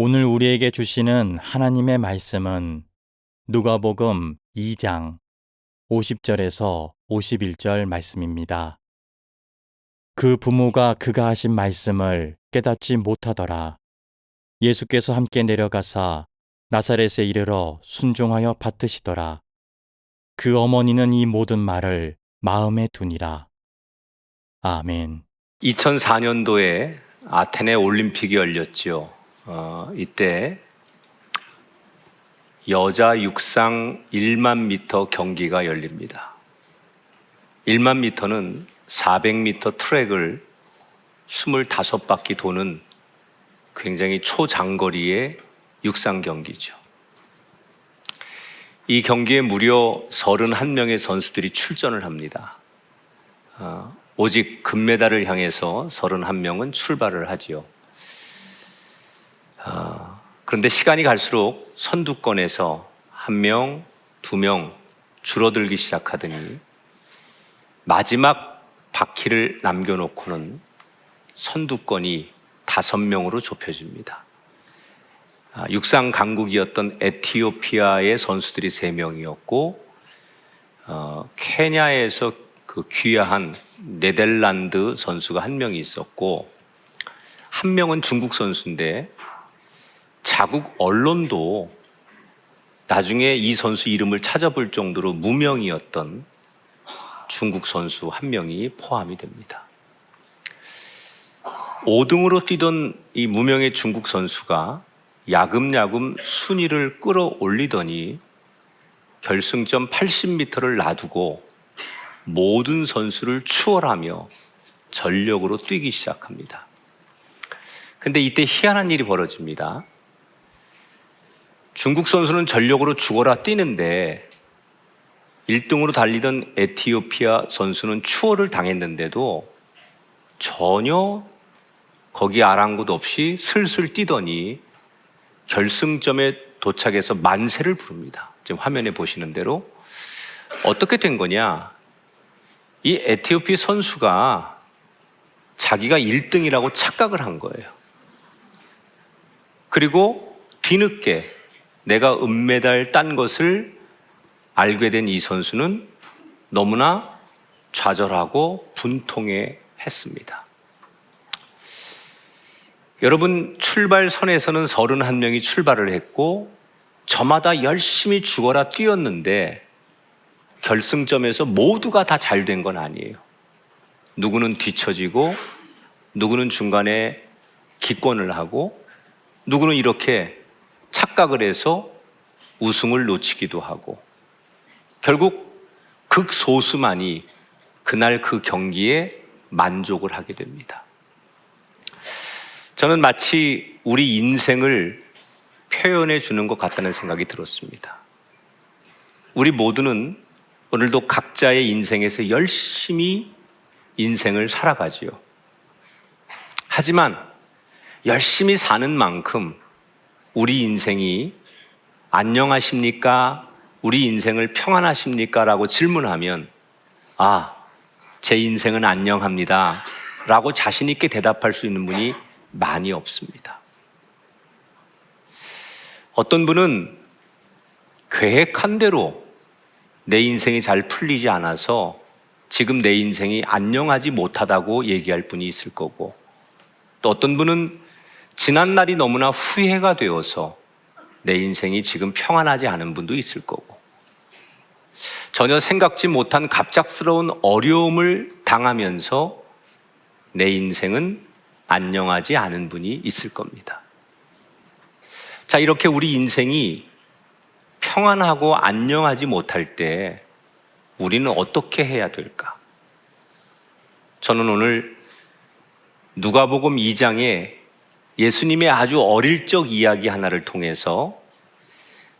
오늘 우리에게 주시는 하나님의 말씀은 누가복음 2장 50절에서 51절 말씀입니다. 그 부모가 그가 하신 말씀을 깨닫지 못하더라. 예수께서 함께 내려가사 나사렛에 이르러 순종하여 받드시더라. 그 어머니는 이 모든 말을 마음에 두니라. 아멘. 2004년도에 아테네 올림픽이 열렸죠. 이때 여자 육상 1만 미터 경기가 열립니다. 1만 미터는 400m 트랙을 25바퀴 도는 굉장히 초장거리의 육상 경기죠. 이 경기에 무려 31명의 선수들이 출전을 합니다. 오직 금메달을 향해서 31명은 출발을 하지요. 그런데 시간이 갈수록 선두권에서 1명, 2명 줄어들기 시작하더니 마지막 바퀴를 남겨놓고는 선두권이 5명으로 좁혀집니다. 육상 강국이었던 에티오피아의 선수들이 3명이었고 케냐에서 그 귀화한 네덜란드 선수가 1명이 있었고 1명은 중국 선수인데 자국 언론도 나중에 이 선수 이름을 찾아볼 정도로 무명이었던 중국 선수 1명이 포함이 됩니다. 5등으로 뛰던 이 무명의 중국 선수가 야금야금 순위를 끌어올리더니 결승점 80m를 놔두고 모든 선수를 추월하며 전력으로 뛰기 시작합니다. 근데 이때 희한한 일이 벌어집니다. 중국 선수는 전력으로 죽어라 뛰는데 1등으로 달리던 에티오피아 선수는 추월을 당했는데도 전혀 거기 아랑곳 없이 슬슬 뛰더니 결승점에 도착해서 만세를 부릅니다. 지금 화면에 보시는 대로 어떻게 된 거냐? 이 에티오피아 선수가 자기가 1등이라고 착각을 한 거예요. 그리고 뒤늦게 내가 은메달 딴 것을 알게 된 이 선수는 너무나 좌절하고 분통해 했습니다. 여러분, 출발선에서는 31명이 출발을 했고 저마다 열심히 죽어라 뛰었는데 결승점에서 모두가 다 잘 된 건 아니에요. 누구는 뒤처지고 누구는 중간에 기권을 하고 누구는 이렇게 착각을 해서 우승을 놓치기도 하고 결국 극소수만이 그날 그 경기에 만족을 하게 됩니다. 저는 마치 우리 인생을 표현해 주는 것 같다는 생각이 들었습니다. 우리 모두는 오늘도 각자의 인생에서 열심히 인생을 살아가지요. 하지만 열심히 사는 만큼 우리 인생이 안녕하십니까? 우리 인생을 평안하십니까? 라고 질문하면 제 인생은 안녕합니다 라고 자신 있게 대답할 수 있는 분이 많이 없습니다. 어떤 분은 계획한 대로 내 인생이 잘 풀리지 않아서 지금 내 인생이 안녕하지 못하다고 얘기할 분이 있을 거고 또 어떤 분은 지난 날이 너무나 후회가 되어서 내 인생이 지금 평안하지 않은 분도 있을 거고 전혀 생각지 못한 갑작스러운 어려움을 당하면서 내 인생은 안녕하지 않은 분이 있을 겁니다. 자, 이렇게 우리 인생이 평안하고 안녕하지 못할 때 우리는 어떻게 해야 될까? 저는 오늘 누가복음 2장에 예수님의 아주 어릴 적 이야기 하나를 통해서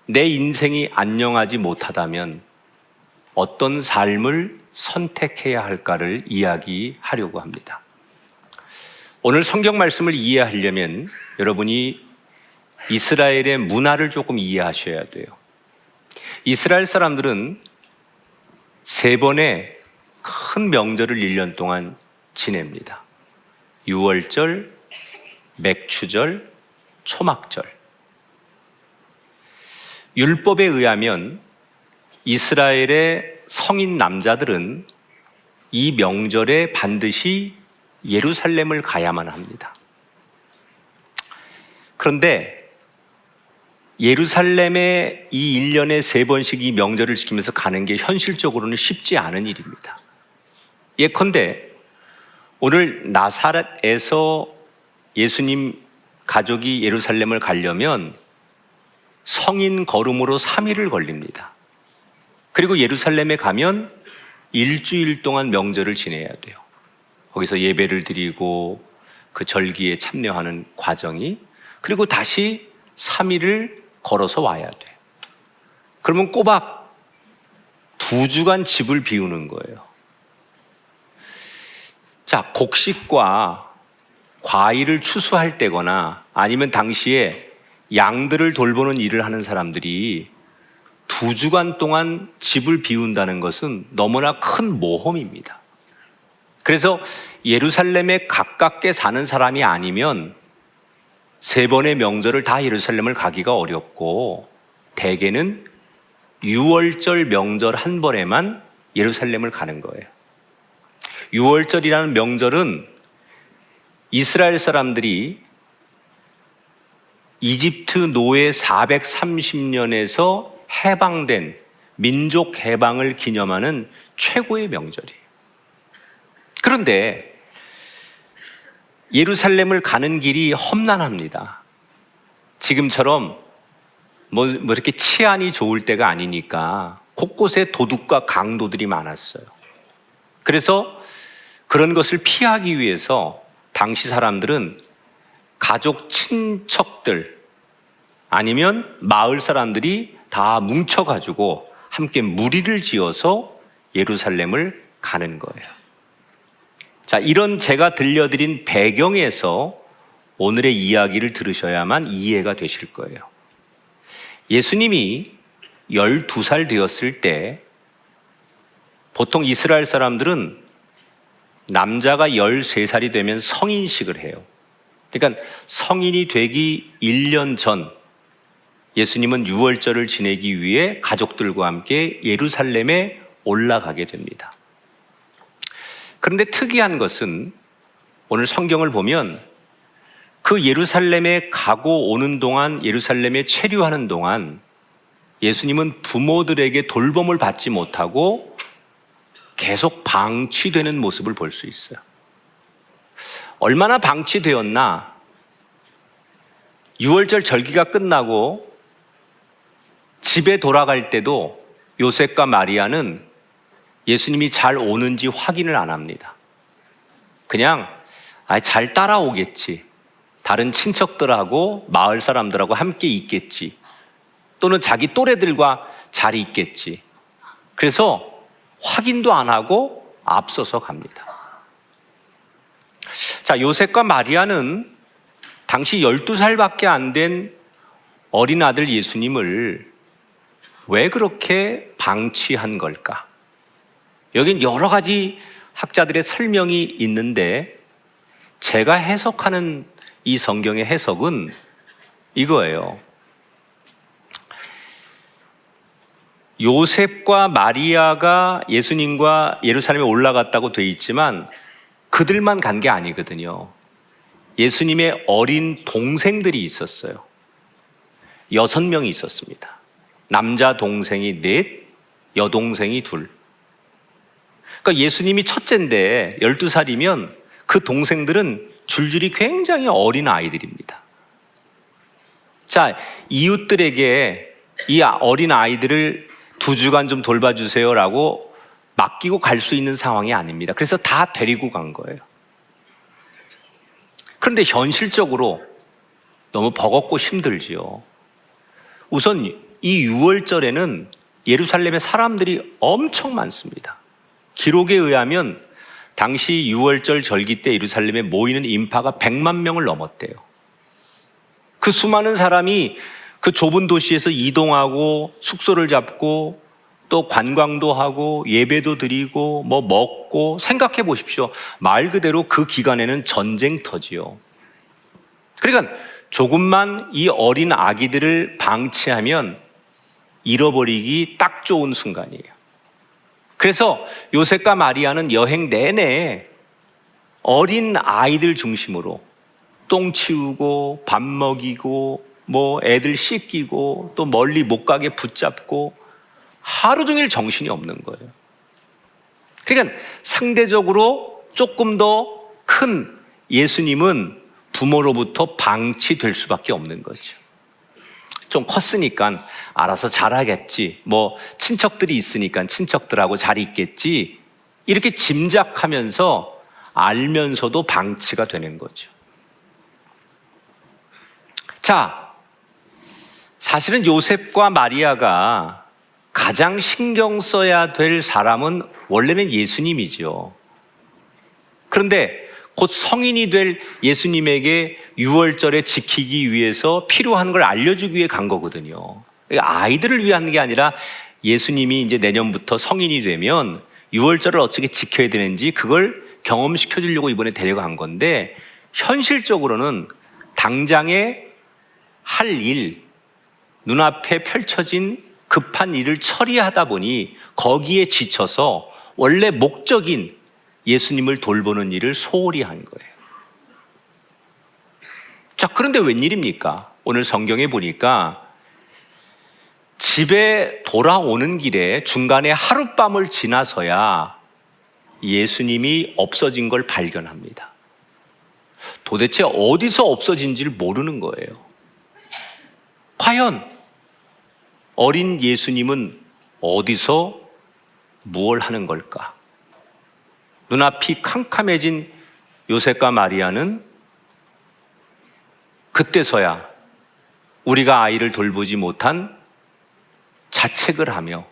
내 인생이 안녕하지 못하다면 어떤 삶을 선택해야 할까를 이야기하려고 합니다. 오늘 성경 말씀을 이해하려면 여러분이 이스라엘의 문화를 조금 이해하셔야 돼요. 이스라엘 사람들은 3번의 큰 명절을 1년 동안 지냅니다. 유월절, 맥추절, 초막절. 율법에 의하면 이스라엘의 성인 남자들은 이 명절에 반드시 예루살렘을 가야만 합니다. 그런데 예루살렘에 이 1년에 3번씩 이 명절을 지키면서 가는 게 현실적으로는 쉽지 않은 일입니다. 예컨대 오늘 나사렛에서 예수님 가족이 예루살렘을 가려면 성인 걸음으로 3일을 걸립니다. 그리고 예루살렘에 가면 일주일 동안 명절을 지내야 돼요. 거기서 예배를 드리고 그 절기에 참여하는 과정이, 그리고 다시 3일을 걸어서 와야 돼요. 그러면 꼬박 2주간 집을 비우는 거예요. 자, 곡식과 과일을 추수할 때거나 아니면 당시에 양들을 돌보는 일을 하는 사람들이 2주간 동안 집을 비운다는 것은 너무나 큰 모험입니다. 그래서 예루살렘에 가깝게 사는 사람이 아니면 3번의 명절을 다 예루살렘을 가기가 어렵고, 대개는 6월절 명절 한 번에만 예루살렘을 가는 거예요. 6월절이라는 명절은 이스라엘 사람들이 이집트 노예 430년에서 해방된 민족 해방을 기념하는 최고의 명절이에요. 그런데 예루살렘을 가는 길이 험난합니다. 지금처럼 뭐 이렇게 치안이 좋을 때가 아니니까 곳곳에 도둑과 강도들이 많았어요. 그래서 그런 것을 피하기 위해서 당시 사람들은 가족, 친척들 아니면 마을 사람들이 다 뭉쳐가지고 함께 무리를 지어서 예루살렘을 가는 거예요. 자, 이런 제가 들려드린 배경에서 오늘의 이야기를 들으셔야만 이해가 되실 거예요. 예수님이 12살 되었을 때 보통 이스라엘 사람들은 남자가 13살이 되면 성인식을 해요. 그러니까 성인이 되기 1년 전 예수님은 6월절을 지내기 위해 가족들과 함께 예루살렘에 올라가게 됩니다. 그런데 특이한 것은 오늘 성경을 보면 그 예루살렘에 가고 오는 동안, 예루살렘에 체류하는 동안 예수님은 부모들에게 돌봄을 받지 못하고 계속 방치되는 모습을 볼 수 있어요. 얼마나 방치되었나? 6월절 절기가 끝나고 집에 돌아갈 때도 요셉과 마리아는 예수님이 잘 오는지 확인을 안 합니다. 그냥 잘 따라오겠지. 다른 친척들하고 마을 사람들하고 함께 있겠지. 또는 자기 또래들과 잘 있겠지. 그래서 확인도 안 하고 앞서서 갑니다. 자, 요셉과 마리아는 당시 12살밖에 안 된 어린 아들 예수님을 왜 그렇게 방치한 걸까? 여긴 여러 가지 학자들의 설명이 있는데 제가 해석하는 이 성경의 해석은 이거예요. 요셉과 마리아가 예수님과 예루살렘에 올라갔다고 돼 있지만 그들만 간 게 아니거든요. 예수님의 어린 동생들이 있었어요. 6명이 있었습니다. 남자 동생이 4, 여동생이 2. 그러니까 예수님이 첫째인데 12살이면 그 동생들은 줄줄이 굉장히 어린 아이들입니다. 자, 이웃들에게 이 어린 아이들을 2주간 좀 돌봐주세요라고 맡기고 갈 수 있는 상황이 아닙니다. 그래서 다 데리고 간 거예요. 그런데 현실적으로 너무 버겁고 힘들지요. 우선 이 6월절에는 예루살렘에 사람들이 엄청 많습니다. 기록에 의하면 당시 6월절 절기 때 예루살렘에 모이는 인파가 100만 명을 넘었대요. 그 수많은 사람이 그 좁은 도시에서 이동하고 숙소를 잡고 또 관광도 하고 예배도 드리고 뭐 먹고, 생각해 보십시오. 말 그대로 그 기간에는 전쟁터지요. 그러니까 조금만 이 어린 아기들을 방치하면 잃어버리기 딱 좋은 순간이에요. 그래서 요셉과 마리아는 여행 내내 어린 아이들 중심으로 똥 치우고 밥 먹이고 뭐 애들 씻기고 또 멀리 못 가게 붙잡고 하루 종일 정신이 없는 거예요. 그러니까 상대적으로 조금 더 큰 예수님은 부모로부터 방치될 수밖에 없는 거죠. 좀 컸으니까 알아서 잘하겠지. 뭐 친척들이 있으니까 친척들하고 잘 있겠지. 이렇게 짐작하면서 알면서도 방치가 되는 거죠. 자, 사실은 요셉과 마리아가 가장 신경 써야 될 사람은 원래는 예수님이죠. 그런데 곧 성인이 될 예수님에게 유월절에 지키기 위해서 필요한 걸 알려주기 위해 간 거거든요. 아이들을 위한 게 아니라 예수님이 이제 내년부터 성인이 되면 유월절을 어떻게 지켜야 되는지 그걸 경험시켜 주려고 이번에 데려간 건데, 현실적으로는 당장에 할 일, 눈앞에 펼쳐진 급한 일을 처리하다 보니 거기에 지쳐서 원래 목적인 예수님을 돌보는 일을 소홀히 한 거예요. 자, 그런데 웬일입니까? 오늘 성경에 보니까 집에 돌아오는 길에 중간에 하룻밤을 지나서야 예수님이 없어진 걸 발견합니다. 도대체 어디서 없어진지를 모르는 거예요. 과연 어린 예수님은 어디서 무엇을 하는 걸까? 눈앞이 캄캄해진 요셉과 마리아는 그때서야 우리가 아이를 돌보지 못한 자책을 하며,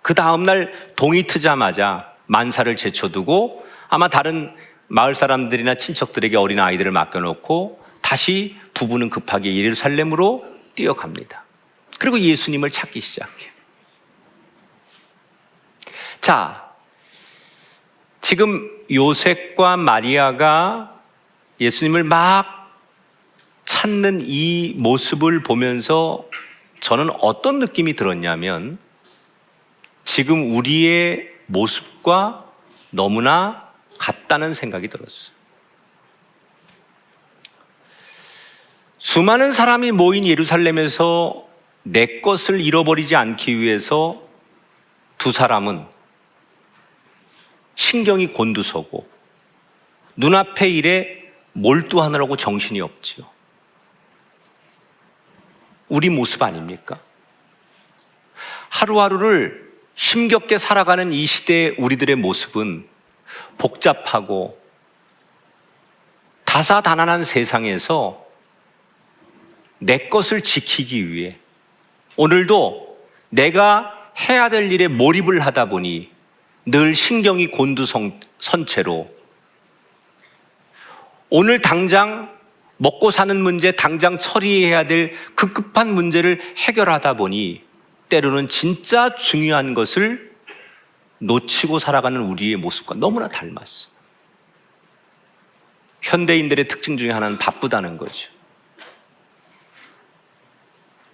그 다음날 동이 트자마자 만사를 제쳐두고 아마 다른 마을 사람들이나 친척들에게 어린 아이들을 맡겨놓고 다시 부부는 급하게 예루살렘으로 뛰어갑니다. 그리고 예수님을 찾기 시작해요. 자, 지금 요셉과 마리아가 예수님을 막 찾는 이 모습을 보면서 저는 어떤 느낌이 들었냐면, 지금 우리의 모습과 너무나 같다는 생각이 들었어요. 수많은 사람이 모인 예루살렘에서 내 것을 잃어버리지 않기 위해서 두 사람은 신경이 곤두서고 눈앞의 일에 몰두하느라고 정신이 없지요. 우리 모습 아닙니까? 하루하루를 힘겹게 살아가는 이 시대의 우리들의 모습은 복잡하고 다사다난한 세상에서 내 것을 지키기 위해 오늘도 내가 해야 될 일에 몰입을 하다 보니 늘 신경이 곤두선 채로 오늘 당장 먹고 사는 문제, 당장 처리해야 될 급급한 문제를 해결하다 보니 때로는 진짜 중요한 것을 놓치고 살아가는 우리의 모습과 너무나 닮았어. 현대인들의 특징 중에 하나는 바쁘다는 거죠.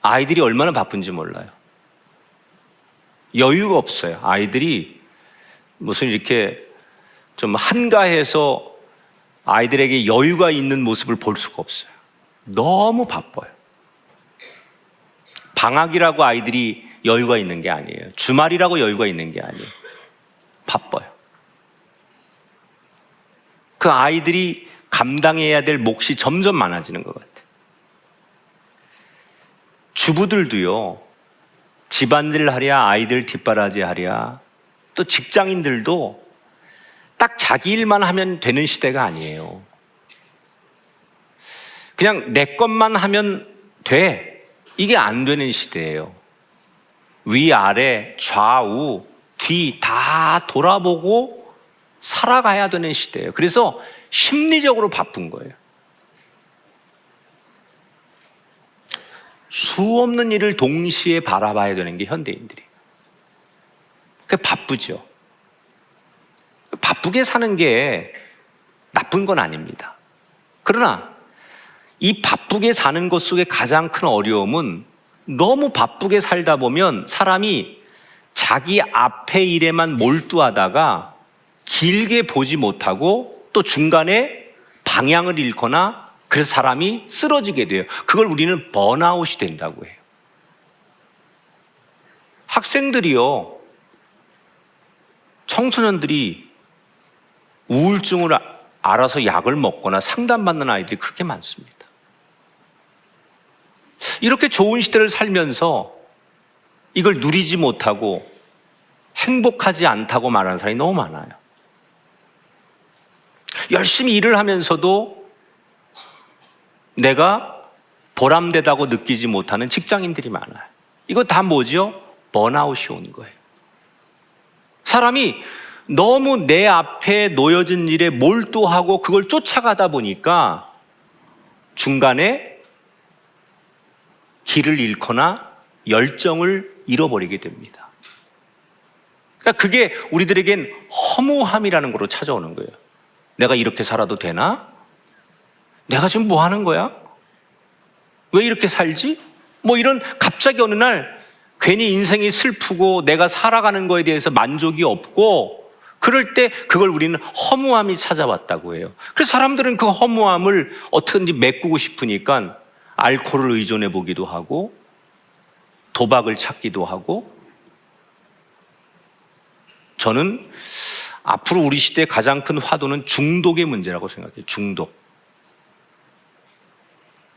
아이들이 얼마나 바쁜지 몰라요. 여유가 없어요. 아이들이 무슨 이렇게 좀 한가해서 아이들에게 여유가 있는 모습을 볼 수가 없어요. 너무 바빠요. 방학이라고 아이들이 여유가 있는 게 아니에요. 주말이라고 여유가 있는 게 아니에요. 바빠요. 그 아이들이 감당해야 될 몫이 점점 많아지는 것 같아요. 주부들도요, 집안일 하랴, 아이들 뒷바라지 하랴, 또 직장인들도 딱 자기 일만 하면 되는 시대가 아니에요. 그냥 내 것만 하면 돼. 이게 안 되는 시대예요. 위아래, 좌우, 뒤 다 돌아보고 살아가야 되는 시대예요. 그래서 심리적으로 바쁜 거예요. 수 없는 일을 동시에 바라봐야 되는 게 현대인들이에요. 바쁘죠. 바쁘게 사는 게 나쁜 건 아닙니다. 그러나 이 바쁘게 사는 것 속에 가장 큰 어려움은 너무 바쁘게 살다 보면 사람이 자기 앞의 일에만 몰두하다가 길게 보지 못하고 또 중간에 방향을 잃거나 그래서 사람이 쓰러지게 돼요. 그걸 우리는 번아웃이 된다고 해요. 학생들이요, 청소년들이 우울증을 알아서 약을 먹거나 상담받는 아이들이 그렇게 많습니다. 이렇게 좋은 시대를 살면서 이걸 누리지 못하고 행복하지 않다고 말하는 사람이 너무 많아요. 열심히 일을 하면서도 내가 보람되다고 느끼지 못하는 직장인들이 많아요. 이거 다 뭐죠? 번아웃이 온 거예요. 사람이 너무 내 앞에 놓여진 일에 몰두하고 그걸 쫓아가다 보니까 중간에 길을 잃거나 열정을 잃어버리게 됩니다. 그러니까 그게 우리들에겐 허무함이라는 걸로 찾아오는 거예요. 내가 이렇게 살아도 되나? 내가 지금 뭐 하는 거야? 왜 이렇게 살지? 뭐 이런 갑자기 어느 날 괜히 인생이 슬프고 내가 살아가는 거에 대해서 만족이 없고 그럴 때 그걸 우리는 허무함이 찾아왔다고 해요. 그래서 사람들은 그 허무함을 어떻게든지 메꾸고 싶으니까 알코올을 의존해 보기도 하고 도박을 찾기도 하고. 저는 앞으로 우리 시대의 가장 큰 화두는 중독의 문제라고 생각해요. 중독.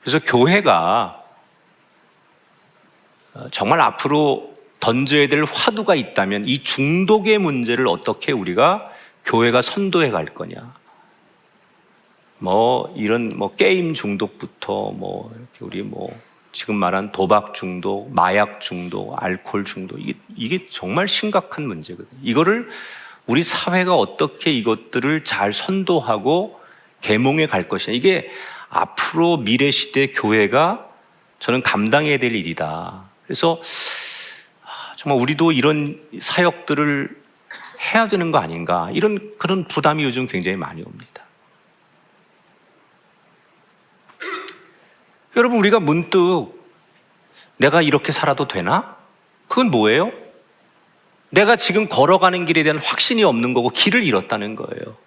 그래서 교회가 정말 앞으로 던져야 될 화두가 있다면 이 중독의 문제를 어떻게 우리가 교회가 선도해 갈 거냐. 이런 게임 중독부터 이렇게 우리 지금 말한 도박 중독, 마약 중독, 알코올 중독, 이게 정말 심각한 문제거든요. 이거를 우리 사회가 어떻게 이것들을 잘 선도하고 계몽해 갈 것이냐. 이게 앞으로 미래 시대 교회가 저는 감당해야 될 일이다. 그래서 정말 우리도 이런 사역들을 해야 되는 거 아닌가. 그런 부담이 요즘 굉장히 많이 옵니다. 여러분, 우리가 문득 내가 이렇게 살아도 되나? 그건 뭐예요? 내가 지금 걸어가는 길에 대한 확신이 없는 거고 길을 잃었다는 거예요.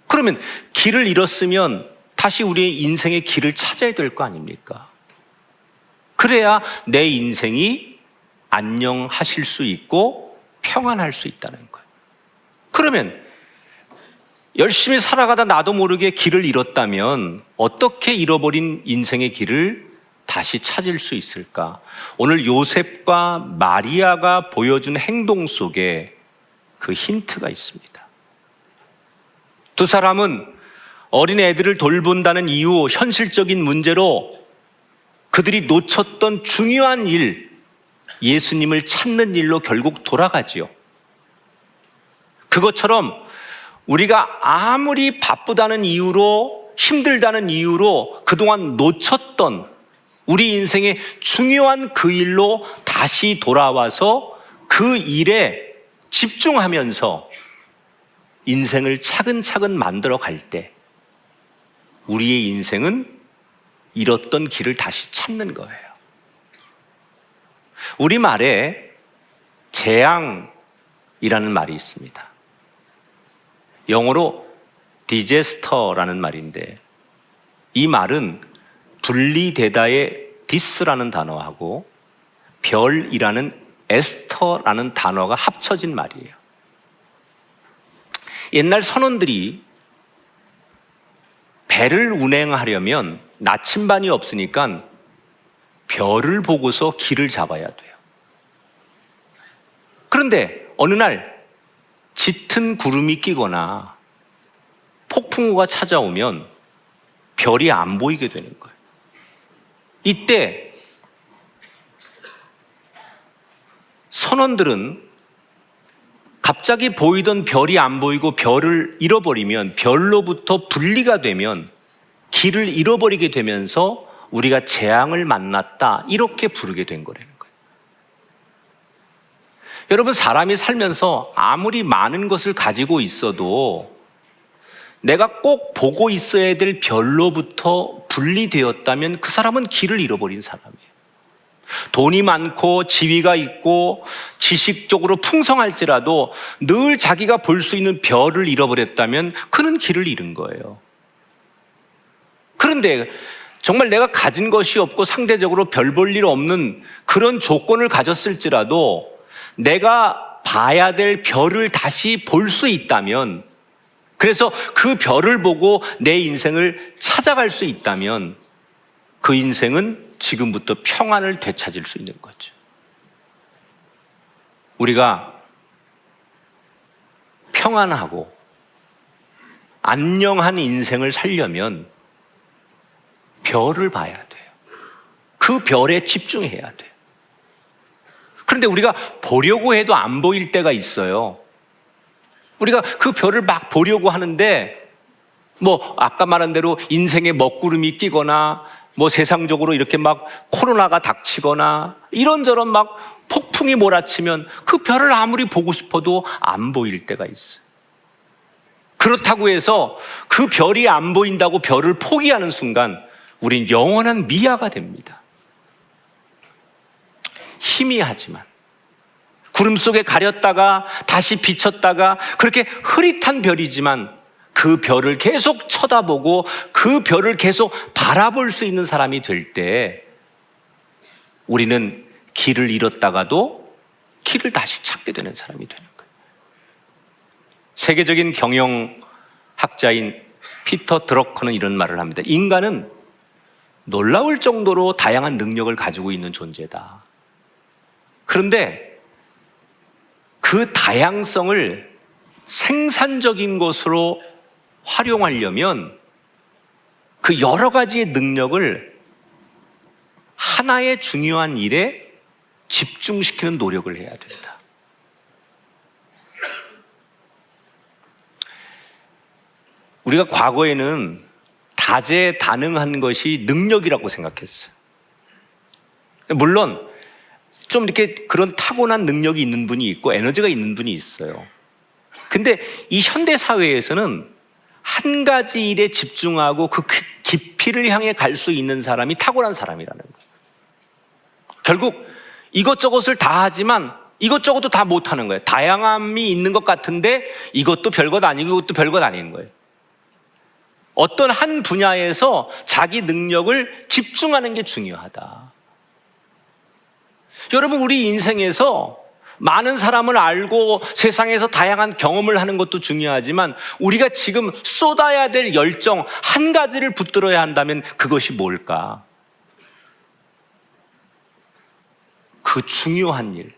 그러면 길을 잃었으면 다시 우리의 인생의 길을 찾아야 될 거 아닙니까? 그래야 내 인생이 안녕하실 수 있고 평안할 수 있다는 거예요. 그러면 열심히 살아가다 나도 모르게 길을 잃었다면 어떻게 잃어버린 인생의 길을 다시 찾을 수 있을까? 오늘 요셉과 마리아가 보여준 행동 속에 그 힌트가 있습니다. 두 사람은 어린 애들을 돌본다는 이유, 현실적인 문제로 그들이 놓쳤던 중요한 일, 예수님을 찾는 일로 결국 돌아가지요. 그것처럼 우리가 아무리 바쁘다는 이유로, 힘들다는 이유로 그동안 놓쳤던 우리 인생의 중요한 그 일로 다시 돌아와서 그 일에 집중하면서 인생을 차근차근 만들어 갈 때 우리의 인생은 잃었던 길을 다시 찾는 거예요. 우리말에 재앙이라는 말이 있습니다. 영어로 disaster라는 말인데 이 말은 분리되다의 this라는 단어하고 별이라는 에스터라는 단어가 합쳐진 말이에요. 옛날 선원들이 배를 운행하려면 나침반이 없으니까 별을 보고서 길을 잡아야 돼요. 그런데 어느 날 짙은 구름이 끼거나 폭풍우가 찾아오면 별이 안 보이게 되는 거예요. 이때 선원들은 갑자기 보이던 별이 안 보이고 별을 잃어버리면, 별로부터 분리가 되면 길을 잃어버리게 되면서 우리가 재앙을 만났다, 이렇게 부르게 된 거라는 거예요. 여러분, 사람이 살면서 아무리 많은 것을 가지고 있어도 내가 꼭 보고 있어야 될 별로부터 분리되었다면 그 사람은 길을 잃어버린 사람이에요. 돈이 많고 지위가 있고 지식적으로 풍성할지라도 늘 자기가 볼 수 있는 별을 잃어버렸다면 그는 길을 잃은 거예요. 그런데 정말 내가 가진 것이 없고 상대적으로 별 볼 일 없는 그런 조건을 가졌을지라도 내가 봐야 될 별을 다시 볼 수 있다면, 그래서 그 별을 보고 내 인생을 찾아갈 수 있다면 그 인생은 지금부터 평안을 되찾을 수 있는 거죠. 우리가 평안하고 안녕한 인생을 살려면 별을 봐야 돼요. 그 별에 집중해야 돼요. 그런데 우리가 보려고 해도 안 보일 때가 있어요. 우리가 그 별을 막 보려고 하는데 아까 말한 대로 인생에 먹구름이 끼거나 세상적으로 이렇게 막 코로나가 닥치거나 이런저런 막 폭풍이 몰아치면 그 별을 아무리 보고 싶어도 안 보일 때가 있어요. 그렇다고 해서 그 별이 안 보인다고 별을 포기하는 순간 우린 영원한 미아가 됩니다. 희미하지만 구름 속에 가렸다가 다시 비쳤다가 그렇게 흐릿한 별이지만 그 별을 계속 쳐다보고 그 별을 계속 바라볼 수 있는 사람이 될 때 우리는 길을 잃었다가도 길을 다시 찾게 되는 사람이 되는 거예요. 세계적인 경영학자인 피터 드러커는 이런 말을 합니다. 인간은 놀라울 정도로 다양한 능력을 가지고 있는 존재다. 그런데 그 다양성을 생산적인 것으로 활용하려면 그 여러 가지의 능력을 하나의 중요한 일에 집중시키는 노력을 해야 된다. 우리가 과거에는 다재다능한 것이 능력이라고 생각했어요. 물론 좀 이렇게 그런 타고난 능력이 있는 분이 있고 에너지가 있는 분이 있어요. 근데 이 현대 사회에서는 한 가지 일에 집중하고 그 깊이를 향해 갈 수 있는 사람이 타고난 사람이라는 거예요. 결국 이것저것을 다 하지만 이것저것도 다 못하는 거예요. 다양함이 있는 것 같은데 이것도 별것 아니고 이것도 별것 아닌 거예요. 어떤 한 분야에서 자기 능력을 집중하는 게 중요하다. 여러분, 우리 인생에서 많은 사람을 알고 세상에서 다양한 경험을 하는 것도 중요하지만 우리가 지금 쏟아야 될 열정 한 가지를 붙들어야 한다면 그것이 뭘까? 그 중요한 일,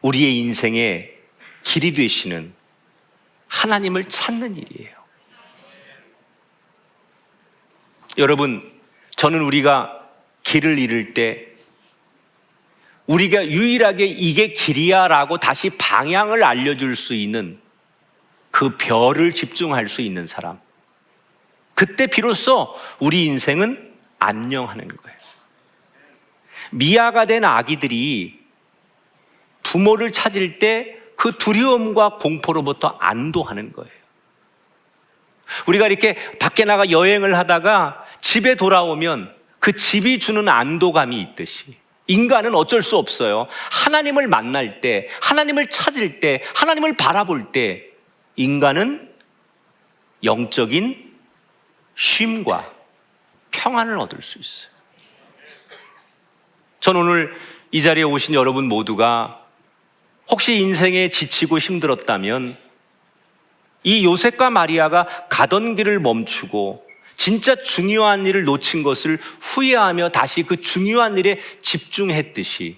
우리의 인생의 길이 되시는 하나님을 찾는 일이에요. 여러분, 저는 우리가 길을 잃을 때 우리가 유일하게 이게 길이야 라고 다시 방향을 알려줄 수 있는 그 별을 집중할 수 있는 사람, 그때 비로소 우리 인생은 안녕하는 거예요. 미아가 된 아기들이 부모를 찾을 때 그 두려움과 공포로부터 안도하는 거예요. 우리가 이렇게 밖에 나가 여행을 하다가 집에 돌아오면 그 집이 주는 안도감이 있듯이 인간은 어쩔 수 없어요. 하나님을 만날 때, 하나님을 찾을 때, 하나님을 바라볼 때 인간은 영적인 쉼과 평안을 얻을 수 있어요. 전 오늘 이 자리에 오신 여러분 모두가 혹시 인생에 지치고 힘들었다면 이 요셉과 마리아가 가던 길을 멈추고 진짜 중요한 일을 놓친 것을 후회하며 다시 그 중요한 일에 집중했듯이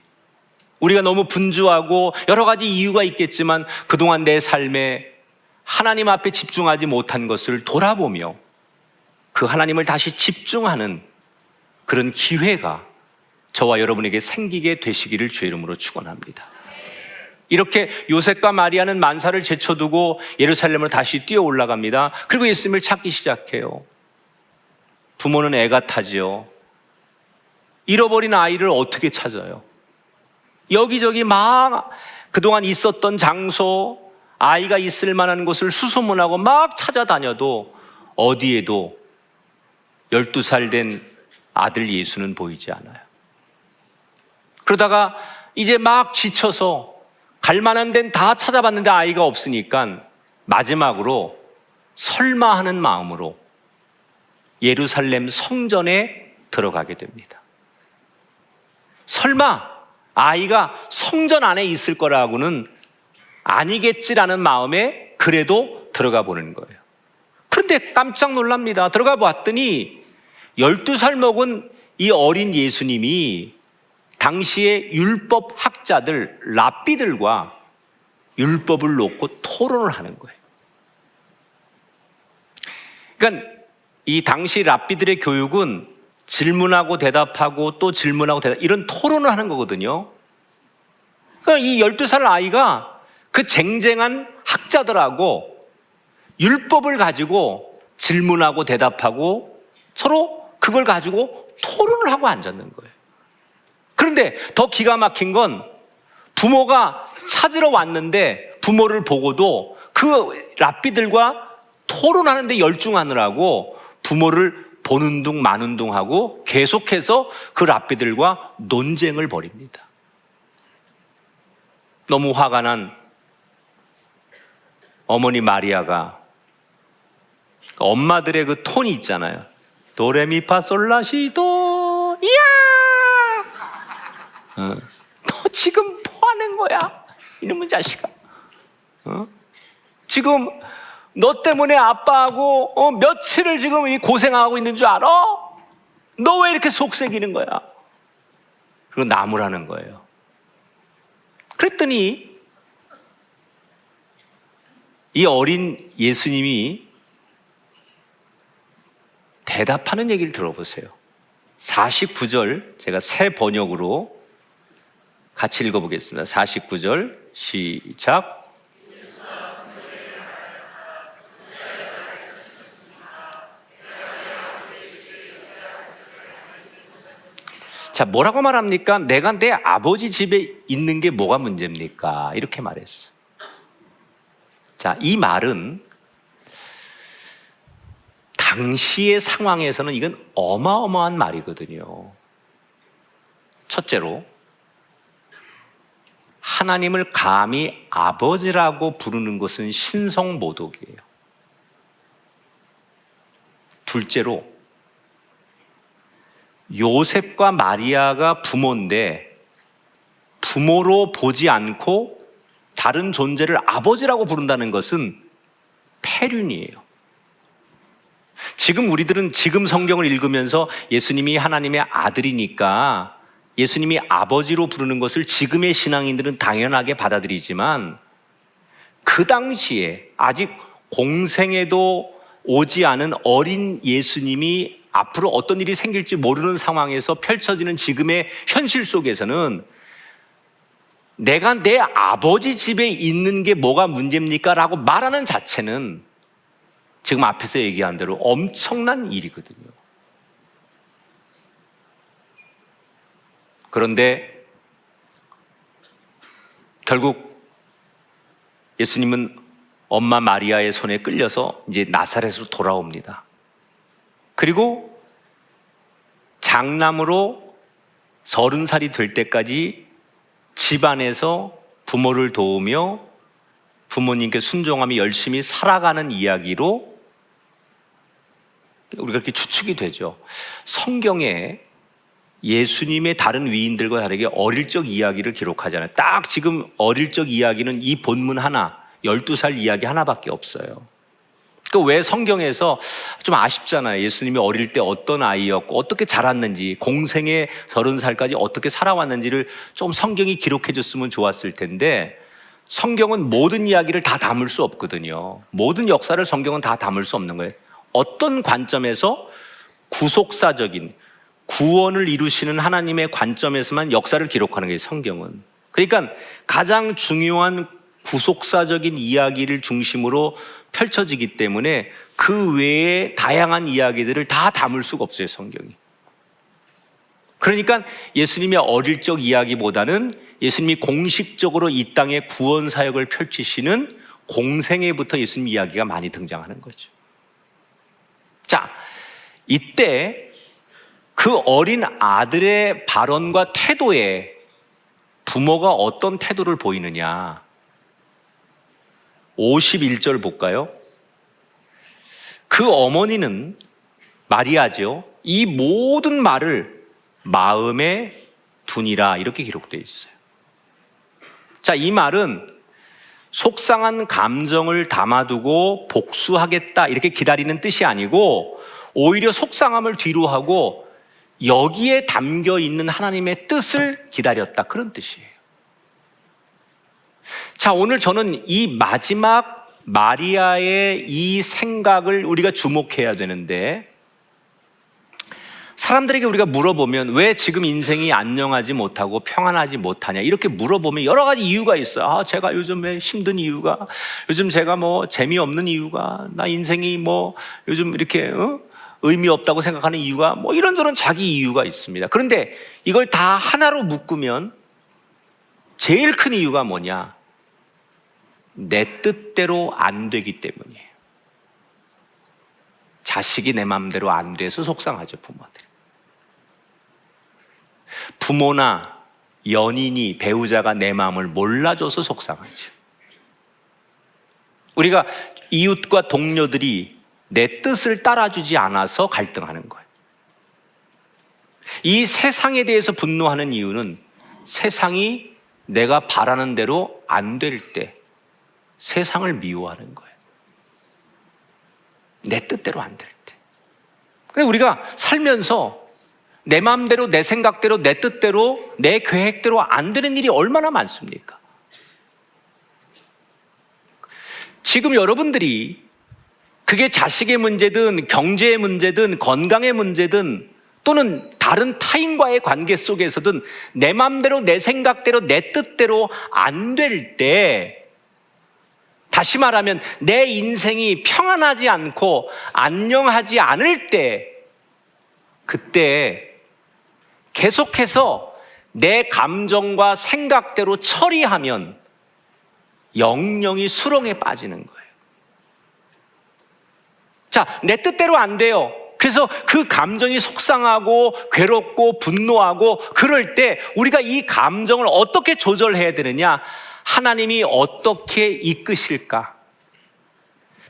우리가 너무 분주하고 여러 가지 이유가 있겠지만 그동안 내 삶에 하나님 앞에 집중하지 못한 것을 돌아보며 그 하나님을 다시 집중하는 그런 기회가 저와 여러분에게 생기게 되시기를 주의 이름으로 축원합니다. 이렇게 요셉과 마리아는 만사를 제쳐두고 예루살렘으로 다시 뛰어 올라갑니다. 그리고 예수님을 찾기 시작해요. 부모는 애가 타지요. 잃어버린 아이를 어떻게 찾아요? 여기저기 막 그동안 있었던 장소, 아이가 있을 만한 곳을 수소문하고 막 찾아다녀도 어디에도 12살 된 아들 예수는 보이지 않아요. 그러다가 이제 막 지쳐서 갈 만한 데는 다 찾아봤는데 아이가 없으니까 마지막으로 설마 하는 마음으로 예루살렘 성전에 들어가게 됩니다. 설마 아이가 성전 안에 있을 거라고는 아니겠지라는 마음에 그래도 들어가 보는 거예요. 그런데 깜짝 놀랍니다. 들어가 봤더니 12살 먹은 이 어린 예수님이 당시의 율법 학자들, 랍비들과 율법을 놓고 토론을 하는 거예요. 그러니까 이 당시 랍비들의 교육은 질문하고 대답하고 또 질문하고 대답, 이런 토론을 하는 거거든요. 그러니까 이 12살 아이가 그 쟁쟁한 학자들하고 율법을 가지고 질문하고 대답하고 서로 그걸 가지고 토론을 하고 앉았는 거예요. 그런데 더 기가 막힌 건 부모가 찾으러 왔는데 부모를 보고도 그 랍비들과 토론하는데 열중하느라고 부모를 보는 둥 마는 둥 하고 계속해서 그 랍비들과 논쟁을 벌입니다. 너무 화가 난 어머니 마리아가 엄마들의 그 톤이 있잖아요. 도레미파솔라시도 이야! 너 지금 뭐 하는 거야? 이놈의 자식아. 지금 너 때문에 아빠하고 며칠을 지금 고생하고 있는 줄 알아? 너 왜 이렇게 속색이는 거야? 그리고 나무라는 거예요. 그랬더니 이 어린 예수님이 대답하는 얘기를 들어보세요. 49절 제가 새 번역으로 같이 읽어보겠습니다. 49절 시작. 자, 뭐라고 말합니까? 내가 내 아버지 집에 있는 게 뭐가 문제입니까? 이렇게 말했어. 자, 이 말은 당시의 상황에서는 이건 어마어마한 말이거든요. 첫째로, 하나님을 감히 아버지라고 부르는 것은 신성모독이에요. 둘째로, 요셉과 마리아가 부모인데 부모로 보지 않고 다른 존재를 아버지라고 부른다는 것은 폐륜이에요. 지금 우리들은 지금 성경을 읽으면서 예수님이 하나님의 아들이니까 예수님이 아버지로 부르는 것을 지금의 신앙인들은 당연하게 받아들이지만 그 당시에 아직 공생에도 오지 않은 어린 예수님이 앞으로 어떤 일이 생길지 모르는 상황에서 펼쳐지는 지금의 현실 속에서는 내가 내 아버지 집에 있는 게 뭐가 문제입니까? 라고 말하는 자체는 지금 앞에서 얘기한 대로 엄청난 일이거든요. 그런데 결국 예수님은 엄마 마리아의 손에 끌려서 이제 나사렛으로 돌아옵니다. 그리고 장남으로 30살이 될 때까지 집안에서 부모를 도우며 부모님께 순종하며 열심히 살아가는 이야기로 우리가 이렇게 추측이 되죠. 성경에 예수님의 다른 위인들과 다르게 어릴 적 이야기를 기록하잖아요. 딱 지금 어릴 적 이야기는 이 본문 하나, 12살 이야기 하나밖에 없어요. 그 왜 성경에서 좀 아쉽잖아요. 예수님이 어릴 때 어떤 아이였고 어떻게 자랐는지, 공생의 30살까지 어떻게 살아왔는지를 좀 성경이 기록해 줬으면 좋았을 텐데 성경은 모든 이야기를 다 담을 수 없거든요. 모든 역사를 성경은 다 담을 수 없는 거예요. 어떤 관점에서 구속사적인 구원을 이루시는 하나님의 관점에서만 역사를 기록하는 게 성경은. 그러니까 가장 중요한 구속사적인 이야기를 중심으로 펼쳐지기 때문에 그 외에 다양한 이야기들을 다 담을 수가 없어요, 성경이. 그러니까 예수님의 어릴 적 이야기보다는 예수님이 공식적으로 이 땅에 구원 사역을 펼치시는 공생애부터 예수님 이야기가 많이 등장하는 거죠. 자, 이때 그 어린 아들의 발언과 태도에 부모가 어떤 태도를 보이느냐. 51절 볼까요? 그 어머니는 마리아죠. 이 모든 말을 마음에 두니라 이렇게 기록되어 있어요. 자, 이 말은 속상한 감정을 담아두고 복수하겠다 이렇게 기다리는 뜻이 아니고 오히려 속상함을 뒤로 하고 여기에 담겨 있는 하나님의 뜻을 기다렸다 그런 뜻이에요. 자, 오늘 저는 이 마지막 마리아의 이 생각을 우리가 주목해야 되는데 사람들에게 우리가 물어보면 왜 지금 인생이 안녕하지 못하고 평안하지 못하냐 이렇게 물어보면 여러 가지 이유가 있어요. 아, 제가 요즘 왜 힘든 이유가, 요즘 제가 뭐 재미없는 이유가, 나 인생이 뭐 요즘 이렇게 의미 없다고 생각하는 이유가 뭐 이런저런 자기 이유가 있습니다. 그런데 이걸 다 하나로 묶으면 제일 큰 이유가 뭐냐? 내 뜻대로 안 되기 때문이에요. 자식이 내 마음대로 안 돼서 속상하죠, 부모들. 부모나 연인이, 배우자가 내 마음을 몰라줘서 속상하죠. 우리가 이웃과 동료들이 내 뜻을 따라주지 않아서 갈등하는 거예요. 이 세상에 대해서 분노하는 이유는 세상이 내가 바라는 대로 안 될 때 세상을 미워하는 거예요. 내 뜻대로 안 될 때. 근데 우리가 살면서 내 마음대로, 내 생각대로, 내 뜻대로, 내 계획대로 안 되는 일이 얼마나 많습니까? 지금 여러분들이 그게 자식의 문제든 경제의 문제든 건강의 문제든 또는 다른 타인과의 관계 속에서든 내 마음대로, 내 생각대로, 내 뜻대로 안 될 때, 다시 말하면 내 인생이 평안하지 않고 안녕하지 않을 때, 그때 계속해서 내 감정과 생각대로 처리하면 영영이 수렁에 빠지는 거예요. 자, 내 뜻대로 안 돼요. 그래서 그 감정이 속상하고 괴롭고 분노하고 그럴 때 우리가 이 감정을 어떻게 조절해야 되느냐? 하나님이 어떻게 이끄실까?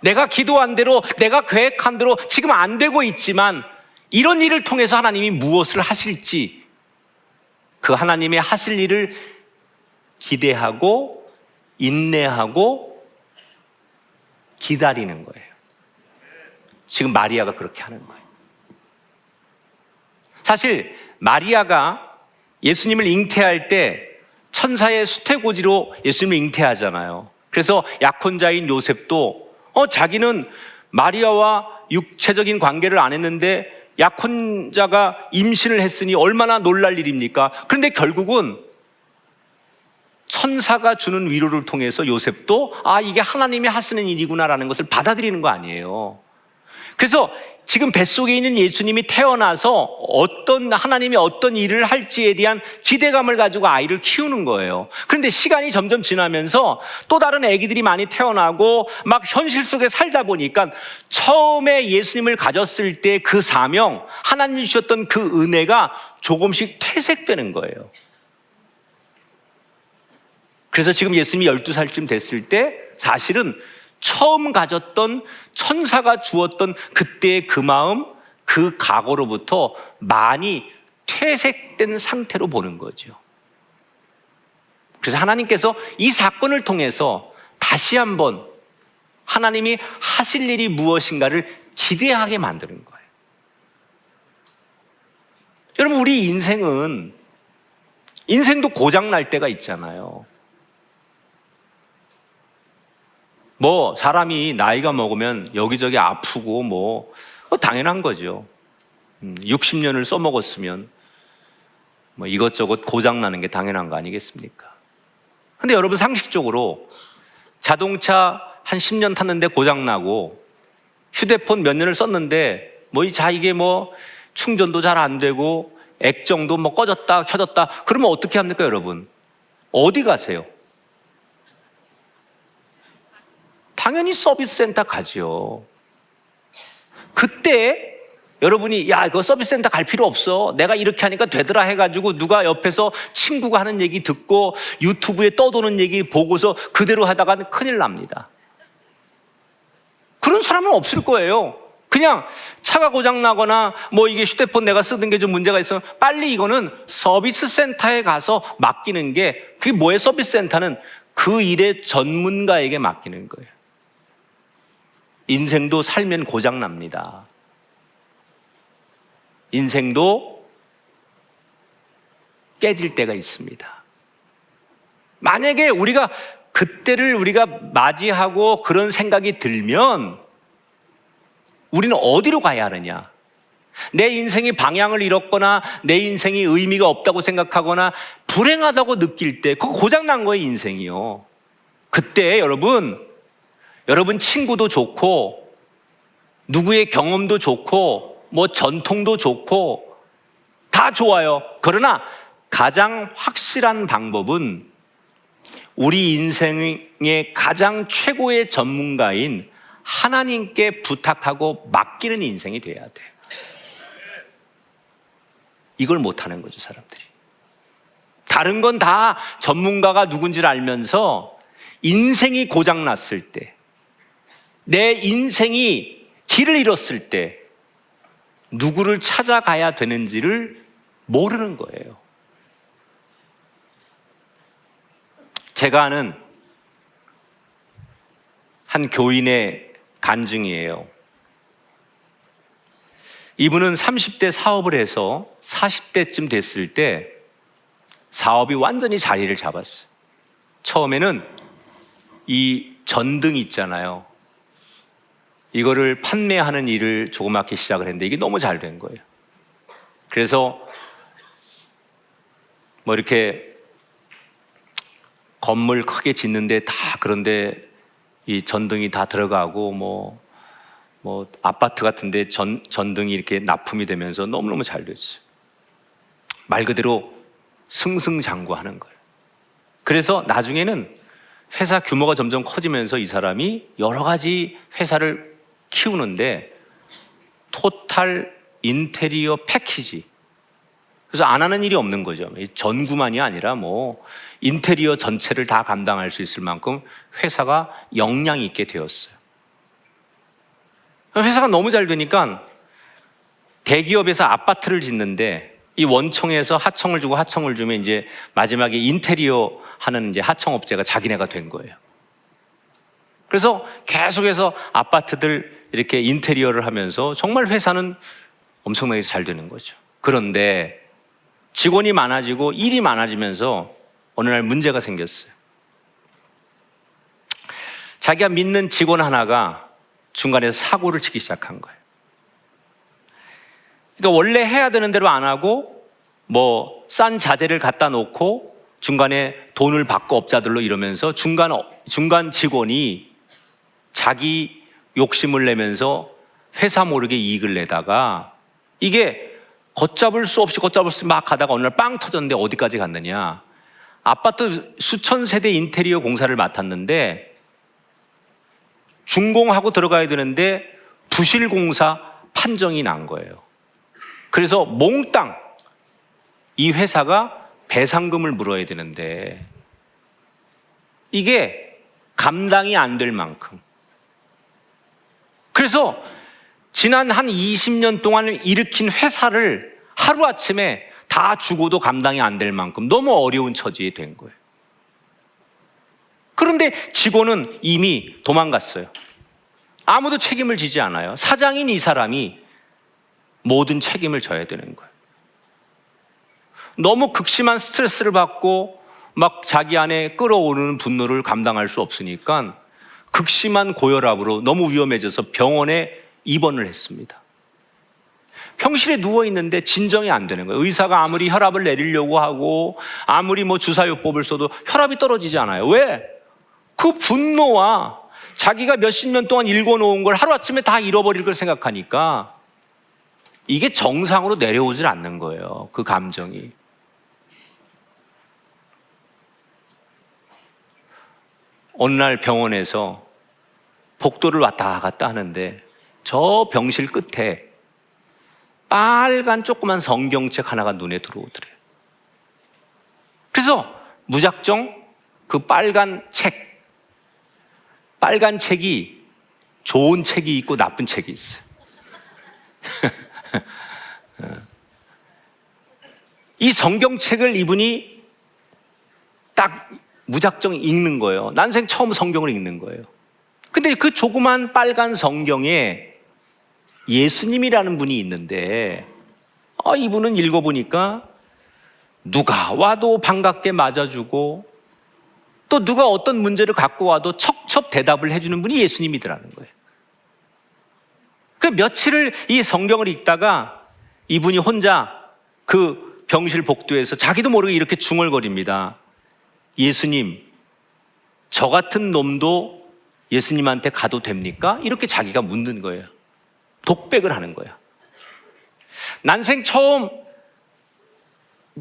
내가 기도한 대로, 내가 계획한 대로 지금 안 되고 있지만 이런 일을 통해서 하나님이 무엇을 하실지 그 하나님의 하실 일을 기대하고 인내하고 기다리는 거예요. 지금 마리아가 그렇게 하는 거예요. 사실 마리아가 예수님을 잉태할 때 천사의 수태고지로 예수님을 잉태하잖아요. 그래서 약혼자인 요셉도 자기는 마리아와 육체적인 관계를 안 했는데 약혼자가 임신을 했으니 얼마나 놀랄 일입니까? 그런데 결국은 천사가 주는 위로를 통해서 요셉도 이게 하나님이 하시는 일이구나라는 것을 받아들이는 거 아니에요. 그래서 지금 뱃속에 있는 예수님이 태어나서 하나님이 어떤 일을 할지에 대한 기대감을 가지고 아이를 키우는 거예요. 그런데 시간이 점점 지나면서 또 다른 아기들이 많이 태어나고 막 현실 속에 살다 보니까 처음에 예수님을 가졌을 때 그 사명, 하나님이 주셨던 그 은혜가 조금씩 퇴색되는 거예요. 그래서 지금 예수님이 12살쯤 됐을 때 사실은 처음 가졌던 천사가 주었던 그때의 그 마음, 그 각오로부터 많이 퇴색된 상태로 보는 거죠. 그래서 하나님께서 이 사건을 통해서 다시 한번 하나님이 하실 일이 무엇인가를 기대하게 만드는 거예요. 여러분, 우리 인생도 고장 날 때가 있잖아요. 사람이 나이가 먹으면 여기저기 아프고 당연한 거죠. 60년을 써먹었으면 이것저것 고장나는 게 당연한 거 아니겠습니까? 근데 여러분, 상식적으로 자동차 한 10년 탔는데 고장나고 휴대폰 몇 년을 썼는데 이게 충전도 잘 안 되고 액정도 꺼졌다 켜졌다 그러면 어떻게 합니까, 여러분? 어디 가세요? 당연히 서비스 센터 가죠. 그때 여러분이 야, 이거 서비스 센터 갈 필요 없어, 내가 이렇게 하니까 되더라 해가지고 누가 옆에서 친구가 하는 얘기 듣고 유튜브에 떠도는 얘기 보고서 그대로 하다가는 큰일 납니다. 그런 사람은 없을 거예요. 그냥 차가 고장 나거나 뭐 이게 휴대폰 내가 쓰던 게 좀 문제가 있으면 빨리 이거는 서비스 센터에 가서 맡기는 게, 그게 뭐예요? 서비스 센터는 그 일의 전문가에게 맡기는 거예요. 인생도 살면 고장 납니다. 인생도 깨질 때가 있습니다. 만약에 우리가 그때를 우리가 맞이하고 그런 생각이 들면 우리는 어디로 가야 하느냐? 내 인생이 방향을 잃었거나 내 인생이 의미가 없다고 생각하거나 불행하다고 느낄 때 그거 고장난 거예요, 인생이요. 그때 여러분 친구도 좋고 누구의 경험도 좋고 뭐 전통도 좋고 다 좋아요. 그러나 가장 확실한 방법은 우리 인생의 가장 최고의 전문가인 하나님께 부탁하고 맡기는 인생이 돼야 돼요. 이걸 못하는 거죠, 사람들이. 다른 건 다 전문가가 누군지를 알면서 인생이 고장났을 때, 내 인생이 길을 잃었을 때 누구를 찾아가야 되는지를 모르는 거예요. 제가 아는 한 교인의 간증이에요. 이분은 30대 사업을 해서 40대쯤 됐을 때 사업이 완전히 자리를 잡았어요. 처음에는 이 전등 있잖아요. 이거를 판매하는 일을 조그맣게 시작을 했는데 이게 너무 잘 된 거예요. 그래서 뭐 이렇게 건물 크게 짓는데 다, 그런데 이 전등이 다 들어가고 뭐 아파트 같은데 전등이 이렇게 납품이 되면서 너무너무 잘 됐어요. 말 그대로 승승장구하는 거예요. 그래서 나중에는 회사 규모가 점점 커지면서 이 사람이 여러 가지 회사를 키우는데 토탈 인테리어 패키지, 그래서 안 하는 일이 없는 거죠. 전구만이 아니라 뭐 인테리어 전체를 다 감당할 수 있을 만큼 회사가 역량이 있게 되었어요. 회사가 너무 잘 되니까 대기업에서 아파트를 짓는데 이 원청에서 하청을 주고 하청을 주면 이제 마지막에 인테리어 하는 이제 하청업체가 자기네가 된 거예요. 그래서 계속해서 아파트들 이렇게 인테리어를 하면서 정말 회사는 엄청나게 잘 되는 거죠. 그런데 직원이 많아지고 일이 많아지면서 어느 날 문제가 생겼어요. 자기가 믿는 직원 하나가 중간에 사고를 치기 시작한 거예요. 그러니까 원래 해야 되는 대로 안 하고 뭐 싼 자재를 갖다 놓고 중간에 돈을 받고 업자들로 이러면서 중간 직원이 자기 욕심을 내면서 회사 모르게 이익을 내다가 이게 걷잡을 수 없이 막 하다가 어느 날 빵 터졌는데 어디까지 갔느냐? 아파트 수천 세대 인테리어 공사를 맡았는데 준공하고 들어가야 되는데 부실공사 판정이 난 거예요. 그래서 몽땅 이 회사가 배상금을 물어야 되는데 이게 감당이 안 될 만큼, 그래서 지난 한 20년 동안 일으킨 회사를 하루아침에 다 죽어도 감당이 안 될 만큼 너무 어려운 처지에 된 거예요. 그런데 직원은 이미 도망갔어요. 아무도 책임을 지지 않아요. 사장인 이 사람이 모든 책임을 져야 되는 거예요. 너무 극심한 스트레스를 받고 막 자기 안에 끓어오르는 분노를 감당할 수 없으니까 극심한 고혈압으로 너무 위험해져서 병원에 입원을 했습니다. 병실에 누워있는데 진정이 안 되는 거예요. 의사가 아무리 혈압을 내리려고 하고 아무리 뭐 주사요법을 써도 혈압이 떨어지지 않아요. 왜? 그 분노와 자기가 몇십 년 동안 일궈놓은 걸 하루아침에 다 잃어버릴 걸 생각하니까 이게 정상으로 내려오질 않는 거예요. 그 감정이. 어느 날 병원에서 복도를 왔다 갔다 하는데 저 병실 끝에 빨간 조그만 성경책 하나가 눈에 들어오더래요. 그래서 무작정 그 빨간 책이 좋은 책이 있고 나쁜 책이 있어요. 이 성경책을 이분이 딱 무작정 읽는 거예요. 난생 처음 성경을 읽는 거예요. 근데 그 조그만 빨간 성경에 예수님이라는 분이 있는데 이분은 읽어보니까 누가 와도 반갑게 맞아주고 또 누가 어떤 문제를 갖고 와도 척척 대답을 해주는 분이 예수님이더라는 거예요. 그 며칠을 이 성경을 읽다가 이분이 혼자 그 병실 복도에서 자기도 모르게 이렇게 중얼거립니다. 예수님, 저 같은 놈도 예수님한테 가도 됩니까? 이렇게 자기가 묻는 거예요. 독백을 하는 거예요. 난생 처음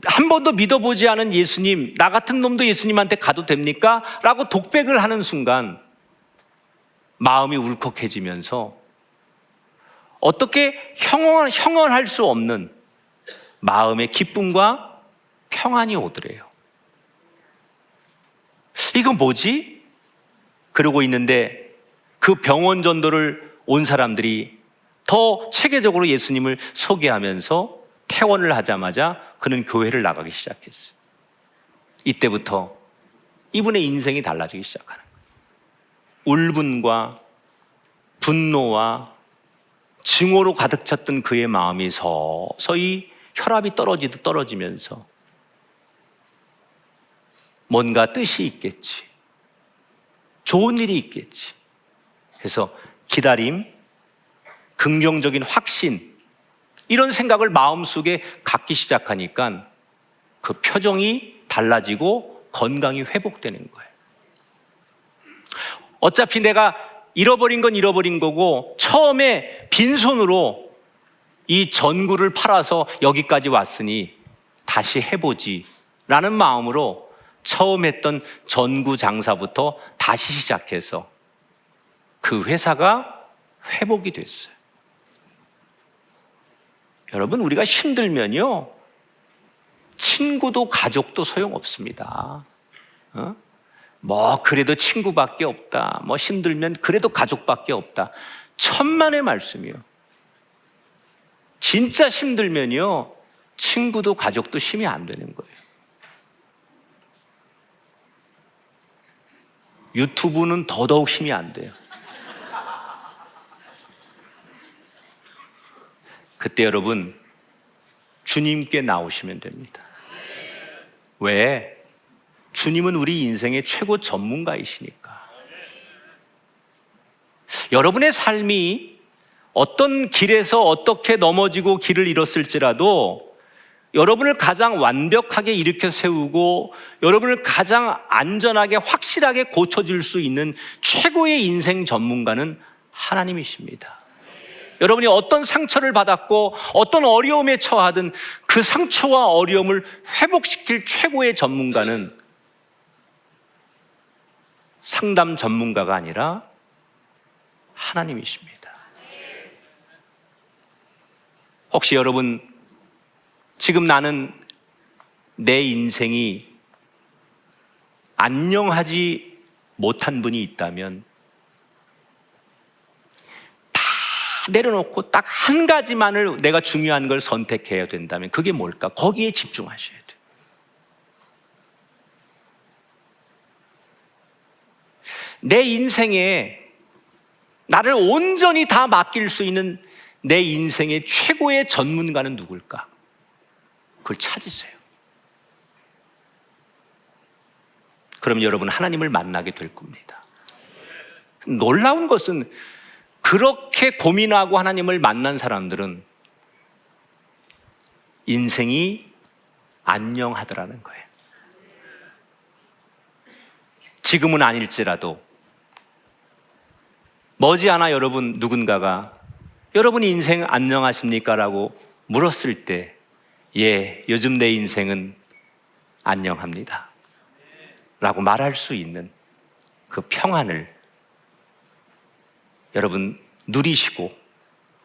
한 번도 믿어보지 않은 예수님, 나 같은 놈도 예수님한테 가도 됩니까? 라고 독백을 하는 순간 마음이 울컥해지면서 어떻게 형언할 수 없는 마음의 기쁨과 평안이 오더래요. 이거 뭐지? 그러고 있는데 그 병원 전도를 온 사람들이 더 체계적으로 예수님을 소개하면서 퇴원을 하자마자 그는 교회를 나가기 시작했어요. 이때부터 이분의 인생이 달라지기 시작하는 거예요. 울분과 분노와 증오로 가득 찼던 그의 마음이 서서히 혈압이 떨어지듯 떨어지면서 뭔가 뜻이 있겠지, 좋은 일이 있겠지 해서 기다림, 긍정적인 확신, 이런 생각을 마음속에 갖기 시작하니까 그 표정이 달라지고 건강이 회복되는 거예요. 어차피 내가 잃어버린 건 잃어버린 거고 처음에 빈손으로 이 전구를 팔아서 여기까지 왔으니 다시 해보지 라는 마음으로 처음 했던 전구 장사부터 다시 시작해서 그 회사가 회복이 됐어요. 여러분, 우리가 힘들면요, 친구도 가족도 소용없습니다. 그래도 친구밖에 없다. 힘들면 그래도 가족밖에 없다. 천만의 말씀이요. 진짜 힘들면요, 친구도 가족도 힘이 안 되는 거예요. 유튜브는 더더욱 힘이 안 돼요. 그때 여러분, 주님께 나오시면 됩니다. 왜? 주님은 우리 인생의 최고 전문가이시니까. 여러분의 삶이 어떤 길에서 어떻게 넘어지고 길을 잃었을지라도 여러분을 가장 완벽하게 일으켜 세우고 여러분을 가장 안전하게 확실하게 고쳐줄 수 있는 최고의 인생 전문가는 하나님이십니다. 여러분이 어떤 상처를 받았고 어떤 어려움에 처하든 그 상처와 어려움을 회복시킬 최고의 전문가는 상담 전문가가 아니라 하나님이십니다. 혹시 여러분, 지금 나는 내 인생이 안녕하지 못한 분이 있다면 다 내려놓고 딱 한 가지만을 내가 중요한 걸 선택해야 된다면 그게 뭘까? 거기에 집중하셔야 돼요. 내 인생에 나를 온전히 다 맡길 수 있는 내 인생의 최고의 전문가는 누굴까? 그걸 찾으세요. 그럼 여러분 하나님을 만나게 될 겁니다. 놀라운 것은 그렇게 고민하고 하나님을 만난 사람들은 인생이 안녕하더라는 거예요. 지금은 아닐지라도 머지않아 여러분 누군가가 여러분 인생 안녕하십니까? 라고 물었을 때 예, 요즘 내 인생은 안녕합니다 라고 말할 수 있는 그 평안을 여러분 누리시고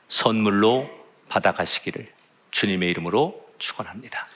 선물로 받아가시기를 주님의 이름으로 축원합니다.